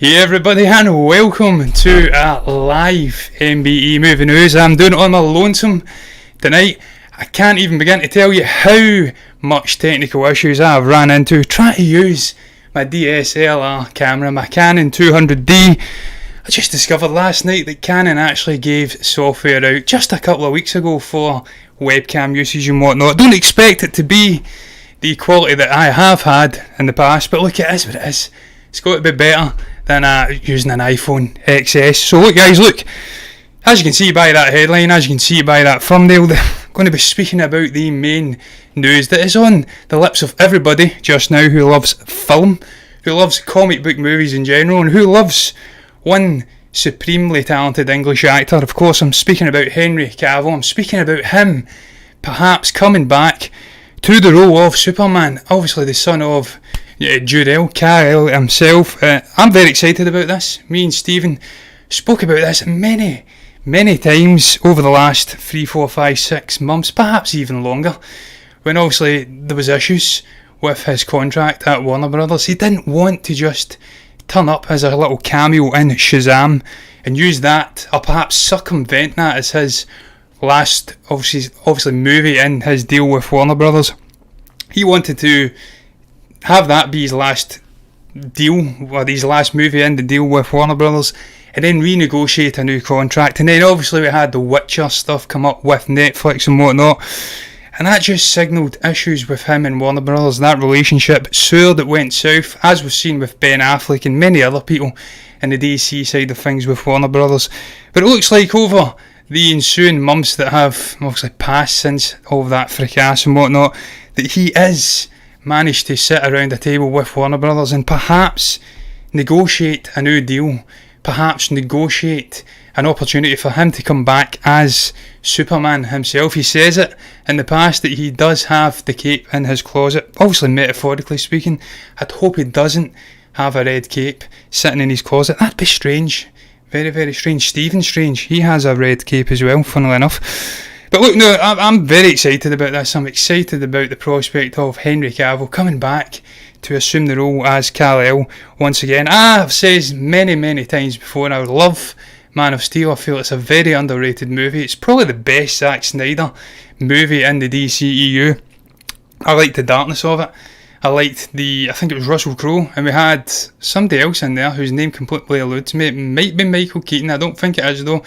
Hey everybody, and welcome to a live MBE movie news. I'm doing it on my lonesome tonight. I can't even begin to tell you how much technical issues I've ran into trying to use my DSLR camera, my Canon 200D. I just discovered last night that Canon actually gave software out just a couple of weeks ago for webcam usage and whatnot. Don't expect it to be the quality that I have had in the past, but look, it is what it is. It's got to be better than using an iPhone XS. So look guys, look, as you can see by that headline, as you can see by that thumbnail, I'm going to be speaking about the main news that is on the lips of everybody just now who loves film, who loves comic book movies in general, and who loves one supremely talented English actor. Of course, I'm speaking about Henry Cavill. I'm speaking about him perhaps coming back to the role of Superman, obviously the son of Cavill himself. I'm very excited about this. Me and Stephen spoke about this many times over the last 3, 4, 5, 6 months, perhaps even longer, when obviously there was issues with his contract at Warner Brothers. He didn't want to just turn up as a little cameo in Shazam and use that, or perhaps circumvent that as his last obviously movie in his deal with Warner Brothers. He wanted to have that be his last deal, or his last movie in the deal with Warner Brothers, and then renegotiate a new contract. And then obviously we had the Witcher stuff come up with Netflix and whatnot, and that just signalled issues with him and Warner Brothers. That relationship soared, it went south, as we've seen with Ben Affleck and many other people in the DC side of things with Warner Brothers. But it looks like over the ensuing months that have obviously passed since all of that fracas and whatnot, that he is managed to sit around a table with Warner Brothers and perhaps negotiate a new deal, perhaps negotiate an opportunity for him to come back as Superman himself. He says it in the past that he does have the cape in his closet, obviously metaphorically speaking. I'd hope he doesn't have a red cape sitting in his closet. That'd be strange, very strange. Stephen Strange, he has a red cape as well, funnily enough. But look, no, I'm very excited about this. I'm excited about the prospect of Henry Cavill coming back to assume the role as Kal-El once again. I've said many times before, I would love Man of Steel. I feel it's a very underrated movie. It's probably the best Zack Snyder movie in the DCEU. I liked the darkness of it. I liked I think it was Russell Crowe, and we had somebody else in there whose name completely eludes me. It might be Michael Keaton, I don't think it is though.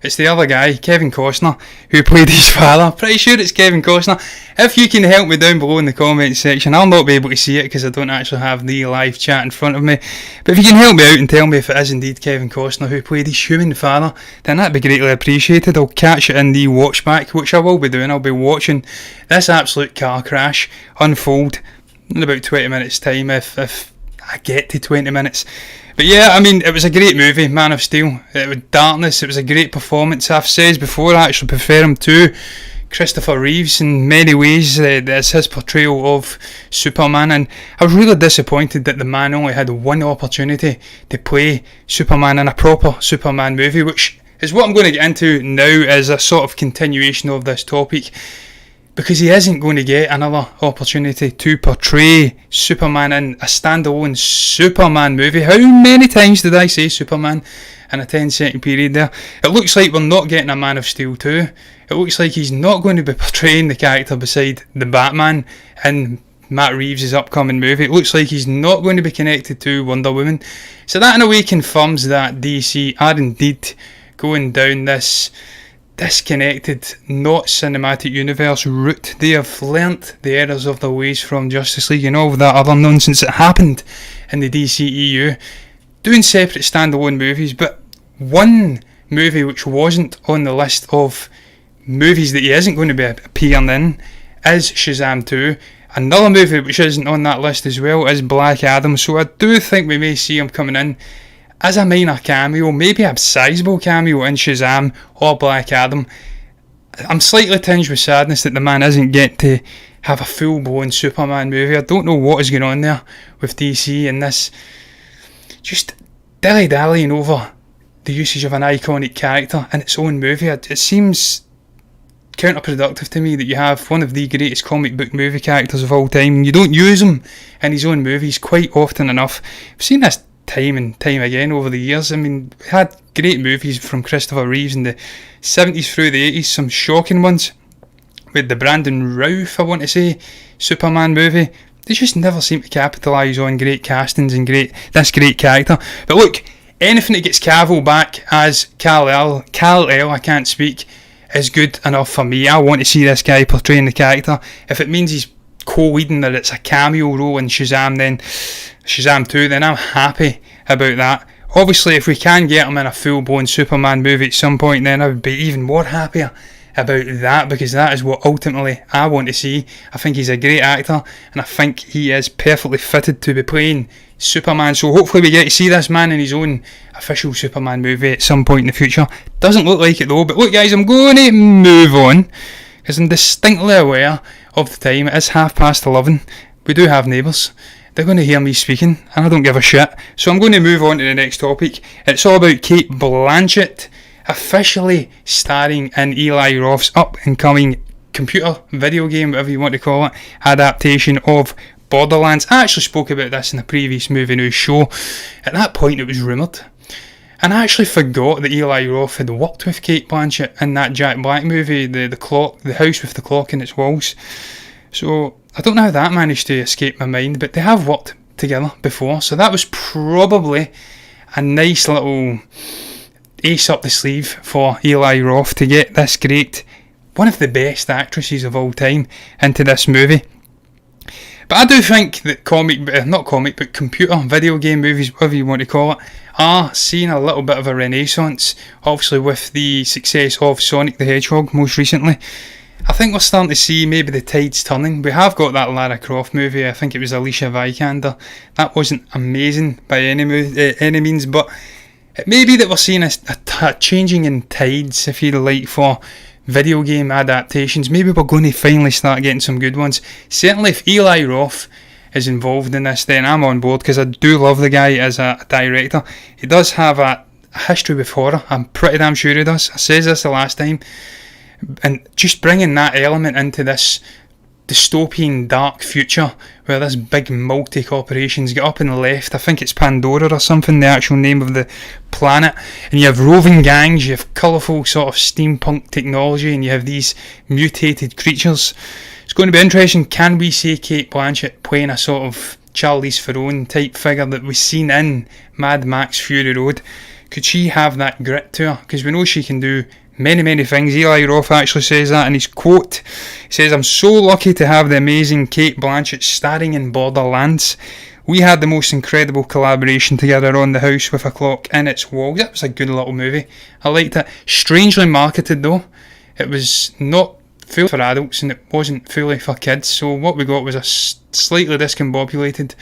It's the other guy, Kevin Costner, who played his father. Pretty sure it's Kevin Costner. If you can help me down below in the comments section, I'll not be able to see it because I don't actually have the live chat in front of me. But if you can help me out and tell me if it is indeed Kevin Costner who played his human father, then that'd be greatly appreciated. I'll catch it in the watch back, which I will be doing. I'll be watching this absolute car crash unfold in about 20 minutes time, if I get to 20 minutes. But yeah, I mean, it was a great movie, Man of Steel. It was darkness, it was a great performance. I've said before, I actually prefer him to Christopher Reeves in many ways. That's his portrayal of Superman, and I was really disappointed that the man only had one opportunity to play Superman in a proper Superman movie, which is what I'm going to get into now as a sort of continuation of this topic. Because he isn't going to get another opportunity to portray Superman in a standalone Superman movie. How many times did I say Superman in a 10-second period there? It looks like we're not getting a Man of Steel 2. It looks like he's not going to be portraying the character beside the Batman in Matt Reeves' upcoming movie. It looks like he's not going to be connected to Wonder Woman. So that in a way confirms that DC are indeed going down this disconnected, not cinematic universe route. They have learnt the errors of their ways from Justice League and all of that other nonsense that happened in the DCEU, doing separate standalone movies. But one movie which wasn't on the list of movies that he isn't going to be appearing in is Shazam 2. Another movie which isn't on that list as well is Black Adam. So I do think we may see him coming in as a minor cameo, maybe a sizable cameo in Shazam or Black Adam. I'm slightly tinged with sadness that the man isn't getting to have a full-blown Superman movie. I don't know what is going on there with DC and this just dilly-dallying over the usage of an iconic character in its own movie. It seems counterproductive to me that you have one of the greatest comic book movie characters of all time and you don't use him in his own movies quite often enough. I've seen this time and time again over the years. I mean, we had great movies from Christopher Reeves in the 70s through the 80s, some shocking ones. With the Brandon Routh, I want to say, Superman movie. They just never seem to capitalise on great castings and this great character. But look, anything that gets Cavill back as Kal-El, I can't speak, is good enough for me. I want to see this guy portraying the character. If it means he's co-leading, that it's a cameo role in Shazam 2, then I'm happy about that. Obviously, if we can get him in a full-blown Superman movie at some point, then I would be even more happier about that, because that is what ultimately I want to see. I think he's a great actor, and I think he is perfectly fitted to be playing Superman. So hopefully we get to see this man in his own official Superman movie at some point in the future. Doesn't look like it though. But look, guys, I'm going to move on, because I'm distinctly aware of the time. It is 11:30. We do have neighbours. They're going to hear me speaking, and I don't give a shit. So I'm going to move on to the next topic. It's all about Cate Blanchett officially starring in Eli Roth's up-and-coming computer video game, whatever you want to call it, adaptation of Borderlands. I actually spoke about this in a previous movie news show. At that point, it was rumoured. And I actually forgot that Eli Roth had worked with Cate Blanchett in that Jack Black movie, the house with the clock in its walls. So I don't know how that managed to escape my mind, but they have worked together before. So that was probably a nice little ace up the sleeve for Eli Roth to get this great, one of the best actresses of all time, into this movie. But I do think that computer video game movies, whatever you want to call it, are seeing a little bit of a renaissance, obviously with the success of Sonic the Hedgehog most recently. I think we're starting to see maybe the tides turning. We have got that Lara Croft movie, I think it was Alicia Vikander. That wasn't amazing by any means, but it may be that we're seeing a changing in tides, if you like, for video game adaptations. Maybe we're going to finally start getting some good ones. Certainly if Eli Roth is involved in this, then I'm on board, because I do love the guy as a director. He does have a history with horror. I'm pretty damn sure he does. I said this the last time. And just bringing that element into this dystopian dark future where this big multi-corporations get up in the left, I think it's Pandora or something, the actual name of the planet, and you have roving gangs, you have colourful sort of steampunk technology, and you have these mutated creatures. It's going to be interesting. Can we see Cate Blanchett playing a sort of Charlize Theron type figure that we've seen in Mad Max Fury Road? Could she have that grit to her? Because we know she can do many things. Eli Roth actually says that in his quote. He says, "I'm so lucky to have the amazing Cate Blanchett starring in Borderlands. We had the most incredible collaboration together on the house with a clock in its walls." That was a good little movie. I liked it. Strangely marketed though. It was not fully for adults and it wasn't fully for kids. So what we got was a slightly discombobulated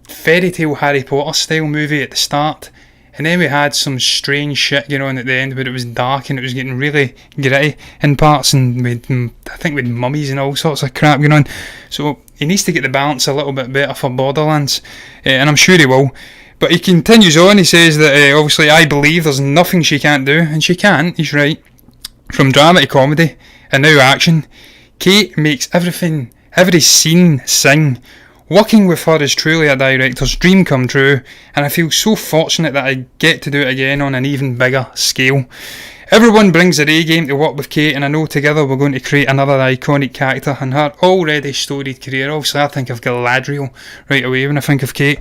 fairy tale Harry Potter style movie at the start. And then we had some strange shit going on at the end where it was dark and it was getting really gritty in parts, and I think with mummies and all sorts of crap going on. So he needs to get the balance a little bit better for Borderlands, and I'm sure he will. But he continues on, he says that obviously I believe there's nothing she can't do, and she can, he's right. From drama to comedy, and now action, Cate makes every scene sing. Working with her is truly a director's dream come true, and I feel so fortunate that I get to do it again on an even bigger scale. Everyone brings their A game to work with Cate, and I know together we're going to create another iconic character in her already storied career. Obviously I think of Galadriel right away when I think of Cate.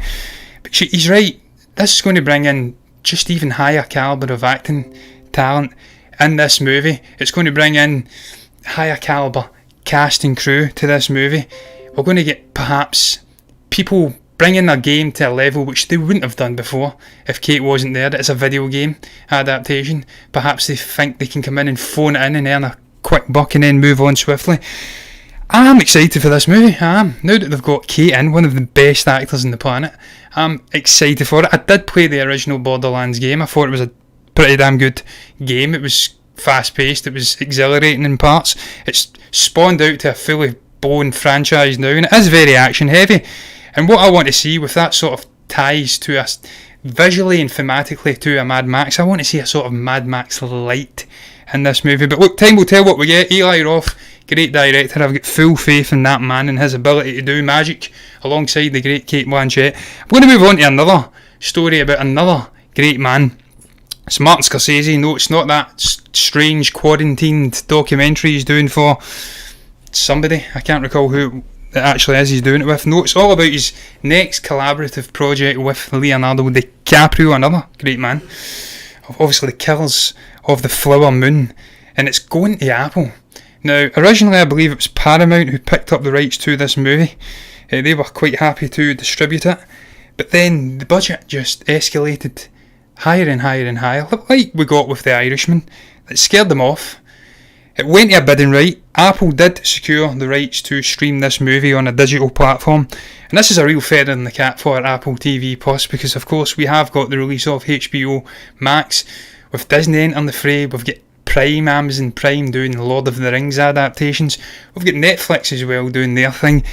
But he's right, this is going to bring in just even higher calibre of acting talent in this movie. It's going to bring in higher calibre cast and crew to this movie. We're going to get perhaps people bringing their game to a level which they wouldn't have done before if Cate wasn't there. It's a video game adaptation. Perhaps they think they can come in and phone it in and earn a quick buck and then move on swiftly. I'm excited for this movie. I am. Now that they've got Cate in, one of the best actors on the planet, I'm excited for it. I did play the original Borderlands game. I thought it was a pretty damn good game. It was fast paced. It was exhilarating in parts. It's spawned out to a fully blown franchise now, and it is very action heavy. And what I want to see with that sort of ties to us visually and thematically to a Mad Max, I want to see a sort of Mad Max light in this movie. But look, time will tell what we get. Eli Roth, great director. I've got full faith in that man and his ability to do magic alongside the great Cate Blanchett. I'm going to move on to another story about another great man. It's Martin Scorsese. No, it's not that strange quarantined documentary he's doing for somebody. I can't recall who it actually is he's doing it with. No, it's all about his next collaborative project with Leonardo DiCaprio, another great man. Obviously the Killers of the Flower Moon, and it's going to Apple. Now, originally I believe it was Paramount who picked up the rights to this movie. They were quite happy to distribute it, but then the budget just escalated higher and higher and higher, like we got with The Irishman. It scared them off. It went to a bidding right. Apple did secure the rights to stream this movie on a digital platform, and this is a real feather in the cap for Apple TV Plus, because of course we have got the release of HBO Max. With Disney entering the fray, we've got Prime, Amazon Prime doing Lord of the Rings adaptations. We've got Netflix as well doing their thing.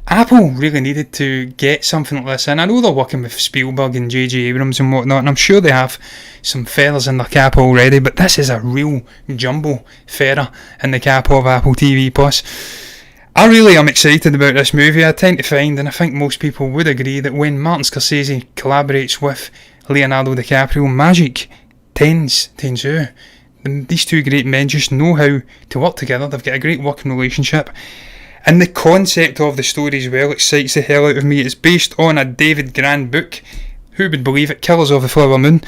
Apple really needed to get something like this in. I know they're working with Spielberg and J.J. Abrams and whatnot, and I'm sure they have some feathers in their cap already, but this is a real jumbo feather in the cap of Apple TV Plus. I really am excited about this movie. I tend to find, and I think most people would agree, that when Martin Scorsese collaborates with Leonardo DiCaprio, magic tends to ensue. These two great men just know how to work together. They've got a great working relationship. And the concept of the story as well excites the hell out of me. It's based on a David Grand book. Who would believe it? Killers of the Flower Moon.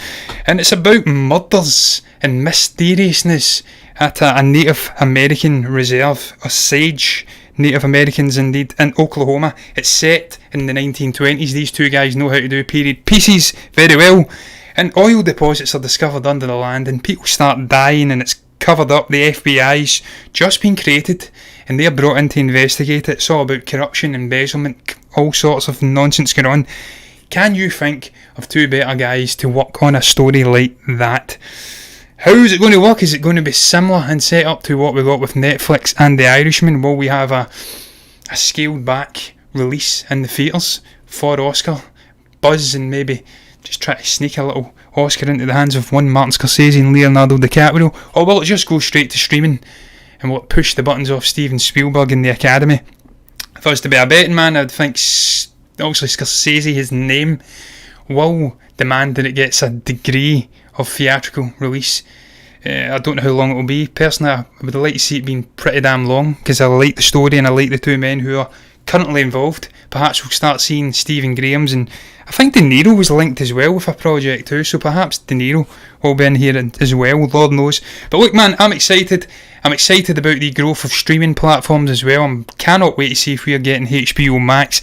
And it's about murders and mysteriousness at a Native American reserve, or Sage Native Americans indeed, in Oklahoma. It's set in the 1920s. These two guys know how to do period pieces very well. And oil deposits are discovered under the land, and people start dying, and it's covered up. The FBI's just been created, and they're brought in to investigate it. It's all about corruption, embezzlement, all sorts of nonsense going on. Can you think of two better guys to work on a story like that? How is it going to work? Is it going to be similar and set up to what we got with Netflix and The Irishman? Will we have a scaled back release in the theatres for Oscar buzz, and maybe just try to sneak a little Oscar into the hands of one Martin Scorsese and Leonardo DiCaprio? Or will it just go straight to streaming, and will it push the buttons off Steven Spielberg in the Academy? If I was to be a betting man, I'd think obviously Scorsese, his name, will demand that it gets a degree of theatrical release. I don't know how long it will be. Personally, I would like to see it being pretty damn long, because I like the story and I like the two men who are currently involved. Perhaps we'll start seeing Stephen Graham's, and I think De Niro was linked as well with a project too, so perhaps De Niro will be in here as well, Lord knows. But look man, I'm excited about the growth of streaming platforms as well. I cannot wait to see if we are getting HBO Max.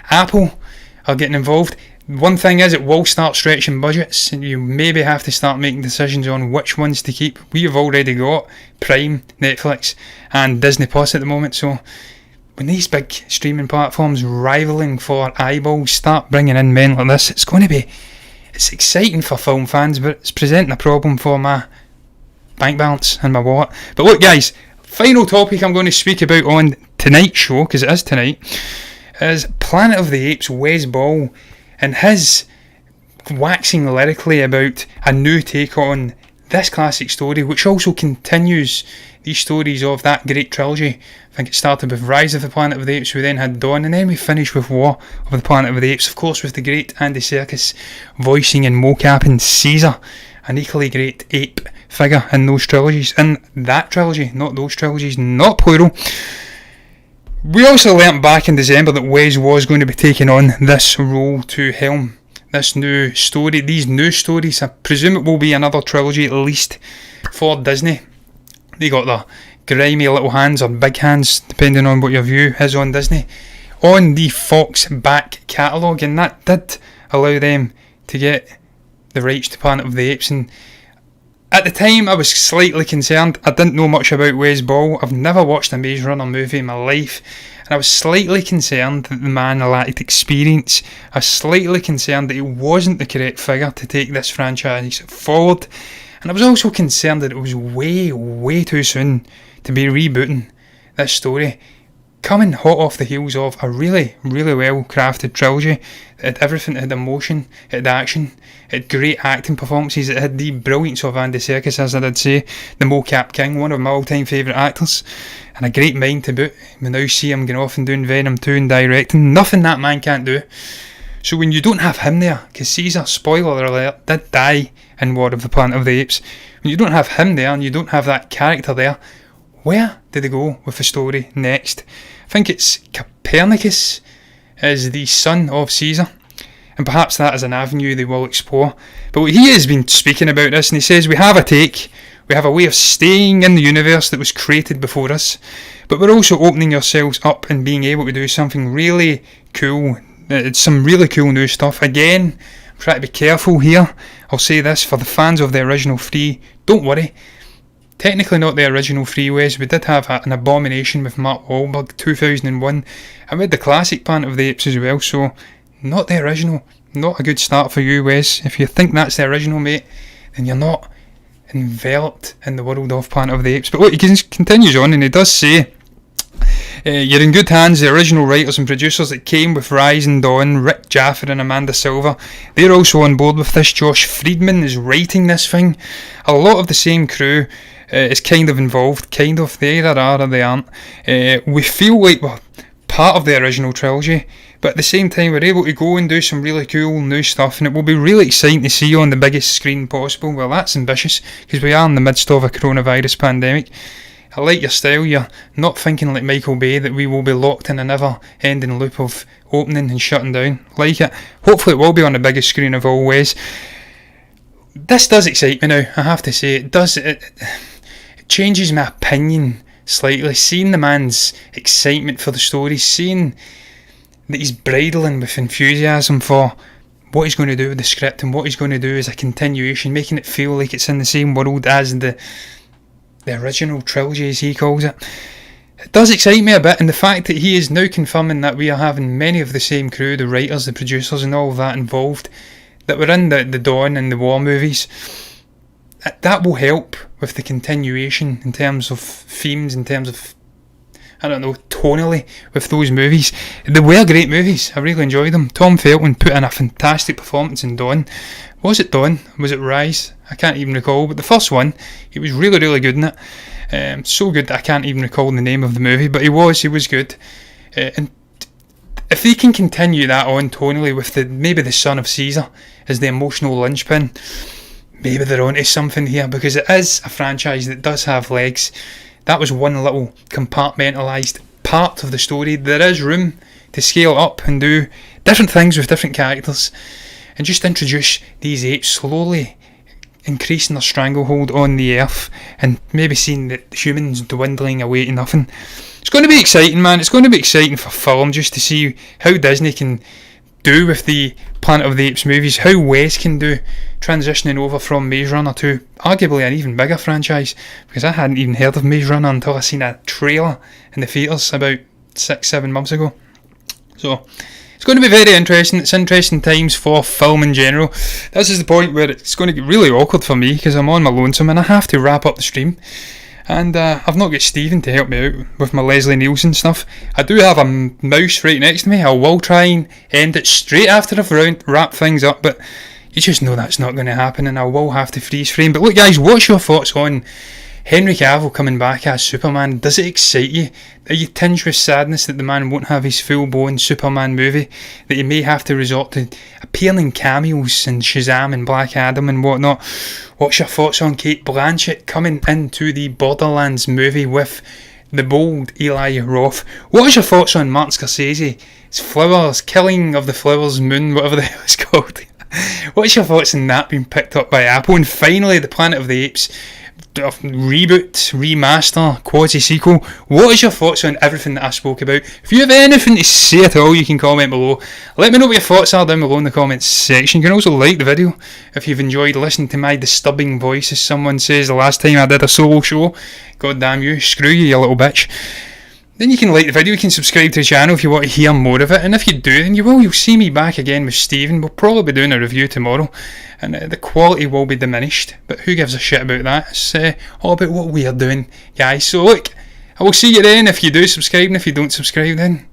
Apple are getting involved. One thing is, it will start stretching budgets, and you maybe have to start making decisions on which ones to keep. We have already got Prime, Netflix and Disney Plus at the moment, so when these big streaming platforms rivaling for eyeballs start bringing in men like this, it's exciting for film fans, but it's presenting a problem for my bank balance and my wallet. But look guys, final topic I'm going to speak about on tonight's show, because it is tonight, is Planet of the Apes' Wes Ball and his waxing lyrically about a new take on this classic story, which also continues these stories of that great trilogy. I think it started with Rise of the Planet of the Apes, we then had Dawn, and then we finished with War of the Planet of the Apes, of course with the great Andy Serkis voicing and mocapping Caesar, an equally great ape figure in those trilogies, in that trilogy, not those trilogies, not plural. We also learnt back in December that Wes was going to be taking on this role to helm this new story. These new stories, I presume it will be another trilogy at least for Disney. They got their grimy little hands, or big hands, depending on what your view is on Disney, on the Fox back catalogue, and that did allow them to get the rights to Planet of the Apes. And at the time I was slightly concerned. I didn't know much about Wes Ball. I've never watched a Maze Runner movie in my life, and I was slightly concerned that the man lacked experience. I was slightly concerned that he wasn't the correct figure to take this franchise forward, and I was also concerned that it was way too soon to be rebooting this story, coming hot off the heels of a really well crafted trilogy. It had everything. It had emotion, it had action, it had great acting performances, it had the brilliance of Andy Serkis, as I did say, the mocap king, one of my all-time favourite actors, and a great mind to boot. We now see him going off and doing Venom 2 and directing. Nothing that man can't do. So when you don't have him there, because Caesar, spoiler alert, did die in War of the Planet of the Apes, when you don't have him there and you don't have that character there, where do they go with the story next? I think it's Copernicus is the son of Caesar, and perhaps that is an avenue they will explore. But he has been speaking about this, and he says we have a way of staying in the universe that was created before us, but we're also opening ourselves up and being able to do something really cool. It's some really cool new stuff. Again, I'm trying to be careful here. I'll say this for the fans of the original three, don't worry. Technically not the original freeways. We did have an Abomination with Mark Wahlberg, 2001. I read the classic Planet of the Apes as well, so not the original. Not a good start for you, Wes. If you think that's the original, mate, then you're not enveloped in the world of Planet of the Apes. But look, he continues on, and he does say, you're in good hands. The original writers and producers that came with Rise and Dawn, Rick Jaffa and Amanda Silver, they're also on board with this. Josh Friedman is writing this thing. A lot of the same crew is kind of involved. They either are or they aren't. We feel like we're part of the original trilogy, but at the same time we're able to go and do some really cool new stuff, and it will be really exciting to see on the biggest screen possible. Well, that's ambitious, because we are in the midst of a coronavirus pandemic. I like your style. You're not thinking like Michael Bay that we will be locked in a never-ending loop of opening and shutting down. Like it. Hopefully it will be on the biggest screen of all ways. This does excite me now, I have to say. It changes my opinion slightly. Seeing the man's excitement for the story, seeing that he's bridling with enthusiasm for what he's going to do with the script and what he's going to do as a continuation, making it feel like it's in the same world as the original trilogy, as he calls it. It does excite me a bit, and the fact that he is now confirming that we are having many of the same crew, the writers, the producers and all of that involved, that were in the Dawn and the War movies, that will help with the continuation in terms of themes, in terms of, I don't know, tonally with those movies. They were great movies. I really enjoyed them. Tom Felton put in a fantastic performance in Dawn. Was it Dawn? Was it Rise? I can't even recall. But the first one, he was really, really good in it. So good that I can't even recall the name of the movie. But he was good. And if they can continue that on tonally with maybe the son of Caesar as the emotional linchpin, maybe they're onto something here, because it is a franchise that does have legs. That was one little compartmentalised part of the story. There is room to scale up and do different things with different characters and just introduce these apes, slowly increasing their stranglehold on the earth and maybe seeing the humans dwindling away to nothing. It's going to be exciting, man. It's going to be exciting for film, just to see how Disney can do with the Planet of the Apes movies, how Wes can do transitioning over from Maze Runner to arguably an even bigger franchise, because I hadn't even heard of Maze Runner until I seen a trailer in the theatres about 6-7 months ago. So it's going to be very interesting. It's interesting times for film in general. This is the point where it's going to get really awkward for me, because I'm on my lonesome and I have to wrap up the stream. And I've not got Stephen to help me out with my Leslie Nielsen stuff. I do have a mouse right next to me. I will try and end it straight after I've wrapped things up, but you just know that's not going to happen, and I will have to freeze frame. But look, guys, what's your thoughts on Henry Cavill coming back as Superman? Does it excite you? Are you tinged with sadness that the man won't have his full-blown Superman movie, that he may have to resort to appearing cameos in Shazam and Black Adam and whatnot? What's your thoughts on Cate Blanchett coming into the Borderlands movie with the bold Eli Roth? What is your thoughts on Martin Scorsese? It's Flowers, Killing of the Flowers Moon, whatever the hell it's called. What's your thoughts on that being picked up by Apple? And finally, the Planet of the Apes reboot, remaster, quasi-sequel. What is your thoughts on everything that I spoke about? If you have anything to say at all, you can comment below. Let me know what your thoughts are down below in the comments section. You can also like the video if you've enjoyed listening to my disturbing voice, as someone says the last time I did a solo show. God damn you, screw you, you little bitch. Then you can like the video, you can subscribe to the channel if you want to hear more of it, and if you do, then you'll see me back again with Stephen. We'll probably be doing a review tomorrow, and the quality will be diminished, but who gives a shit about that? It's all about what we are doing, guys. So look, I will see you then if you do subscribe, and if you don't subscribe, then